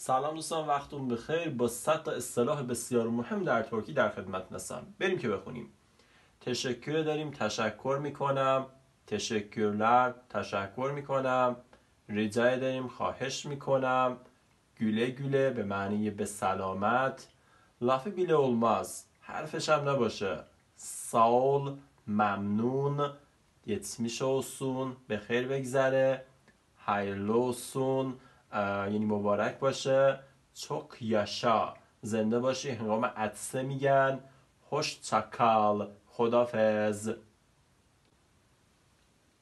سلام دوستان، وقتتون بخیر. با 100 تا اصطلاح بسیار مهم در ترکی در خدمت هستم. بریم که بخونیم. تشکر داریم، تشکر میکنم. تشکرler، تشکر میکنم. rica داریم، خواهش میکنم. güle güle به معنی به سلامت. lafı bile olmaz، حرفش هم نباشه. sağ ol، ممنون، geçmiş olsun، به خیر بگذره. hayırlı olsun، یعنی مبارک باشه. çok yaşa، زنده باشی. هنگام عطسه میگن hoşça kal، خدافظ.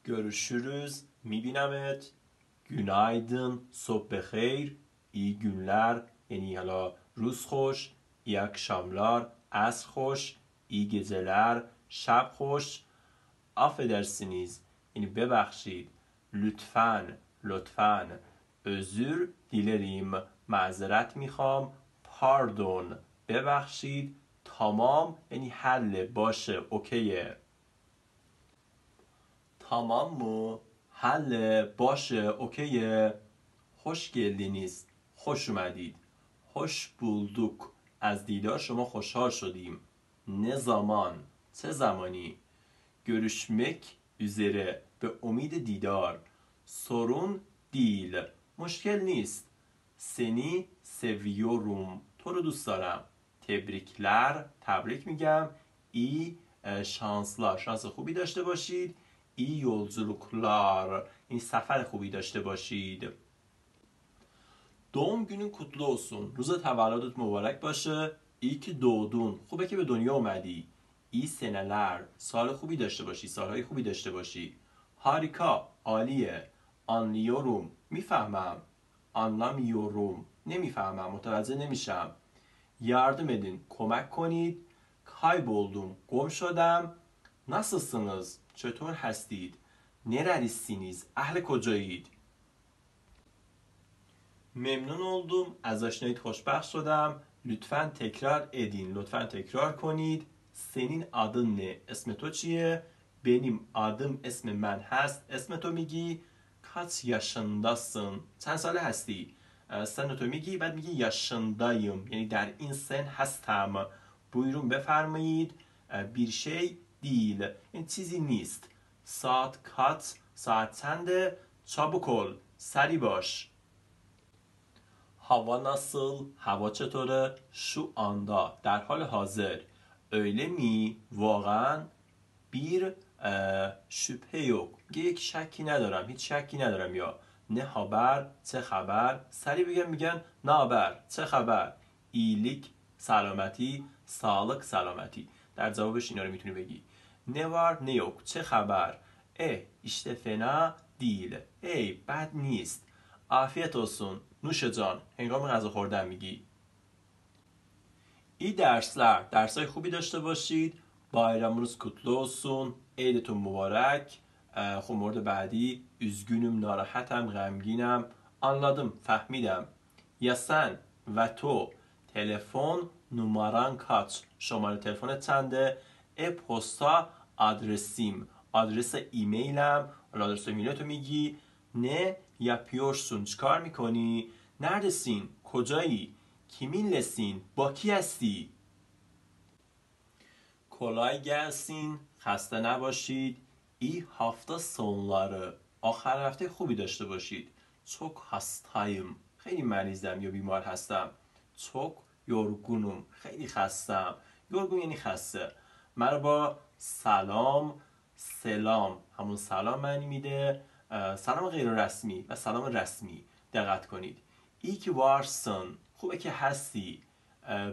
görüşürüz، میبینمت. günaydın، صبح بخیر. iyi günler، یعنی حالا روز خوش. iyi akşamlar، عصر خوش. iyi geceler، شب خوش. affedersiniz، یعنی ببخشید. lütfen، لطفاً. özür dilerim، معذرت میخوام. pardon، ببخشید. tamam، یعنی حل، باشه، اوکیه. tamam mı؟ حل، باشه، اوکیه. hoş geldiniz، خوش اومدید. hoş bulduk، از دیدار شما خوشحال شدیم. ne zaman، چه زمانی. görüşmek üzere، به امید دیدار. sorun değil، مشکل نیست. seni seviyorum، تو رو دوست دارم. tebrikler، تبریک میگم. iyi şanslar، شانس خوبی داشته باشید. iyi yolculuklar، این سفر خوبی داشته باشید. doğum günün kutlu olsun، روز تولدت مبارک باشه. iyi ki doğdun، خوبه که به دنیا اومدی. iyi seneler، سال خوبی داشته باشی، سالهای خوبی داشته باشی. harika، عالیه. anlıyorum، میفهمم. anlamıyorum، نمیفهمم، متوجه نمیشم. yardım edin، کمک کنید. kayboldum، گم شدم. nasılsınız، چطور هستید. nerelisiniz، اهل کجایید. ممنون oldum، از آشناییت خوشبخت شدم. لطفاً تکرار edin، لطفاً تکرار کنید. senin adın ne، اسم تو چیه. benim adım، اسم من هست، اسم تو میگی. kaç yaşındasın، چند ساله هستی. سن تو میگی، بعد میگی yaşındayım، یعنی در این سن هستم. buyurun بفرمایید. bir şey değil، این چیزی نیست. saat kaç، ساعت چنده. çabuk ol، سری باش. hava nasıl، هوا چطوره. şu anda، در حال حاضر. öyle mi، واقعا. bir şüphe yok، میگه یک شکی ندارم، هیچ شکی ندارم. یا نه haber، چه خبر. سری میگن نه haber، چه خبر. iyilik، سلامتی. sağlık، سلامتی. در جوابش اینا رو میتونی بگی. نه var، نه yok، چه خبر. işte fena değil، بد نیست. afiyet olsun، نوش جان، هنگام غذا خوردن میگی. iyi dersler، درسای خوبی داشته باشید. bayramınız kutlu olsun، عیدتون مبارک. خب مورد بعدی. üzgünüm، ناراحتم، غمگینم. anladım، فهمیدم. یا sen و تو. تلفن numaran kaç، شماره تلفن چنده. e-posta adresim، آدرس ایمیلم. آدرس ایمیلتو میگی. ne yapıyorsun، چیکار میکنی. neredesin، کجایی. kiminlesin، با کی هستی. kolay gelsin، خسته نباشید. iyi hafta sonları، آخر هفته خوبی داشته باشید. çok hastayım، خیلی مریضم یا بیمار هستم. çok yorgunum، خیلی خستم. yorgun یعنی خسته. مرحبا، سلام. سلام همون سلام معنی میده. سلام غیر رسمی و سلام رسمی. دقت کنید. iyi ki varsın، خوبه که هستی.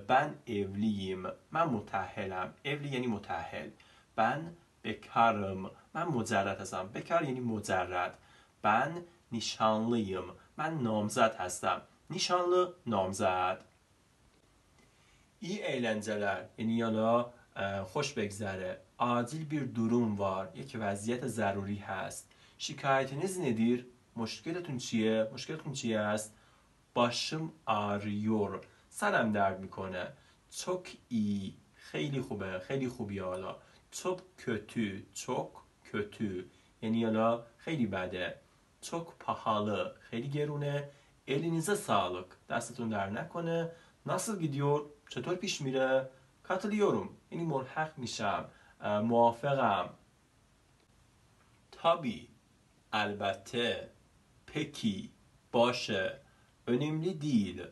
ben evliyim، من متأهلم. evli یعنی متأهل. ben bekarım، من مجرد هستم. bekar یعنی مجرد. ben nişanlıyım، من نامزد هستم. nişanlı، نامزد. iyi eğlenceler، یعنی حالا خوش بگذره. acil bir durum var، یک وضعیت ضروری هست. şikayetiniz nedir، مشکلتون چیه، مشکلتون چیه است. başım ağrıyor، سرم درد میکنه. çok iyi، خیلی خوبه، خیلی خوبی. حالا çok kötü، çok kötü یعنی حالا خیلی بده. çok pahalı، خیلی گرونه. elinize sağlık. دستتون در نکنه. nasıl gidiyor؟ چطور پیش میره؟ katılıyorum. یعنی ملحق میشم. موافقم. tabii. البته. peki. باشه. önemli değil.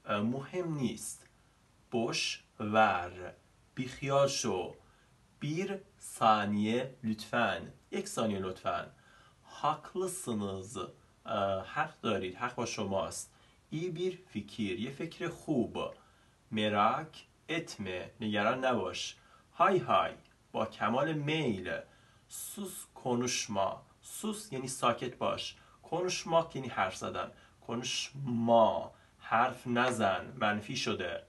مهم نیست. boş ver. بیخیال شو. bir saniye lütfen. یک ثانیه لطفاً. haklısınız. حق دارید. حق با شماست. iyi bir fikir. یه فکر خوب. merak etme. نگران نباش. hay hay. با کمال میل. sus konuşma. sus یعنی ساکت باش. konuşmak یعنی حرف زدن. konuşma حرف نزن. منفی شده.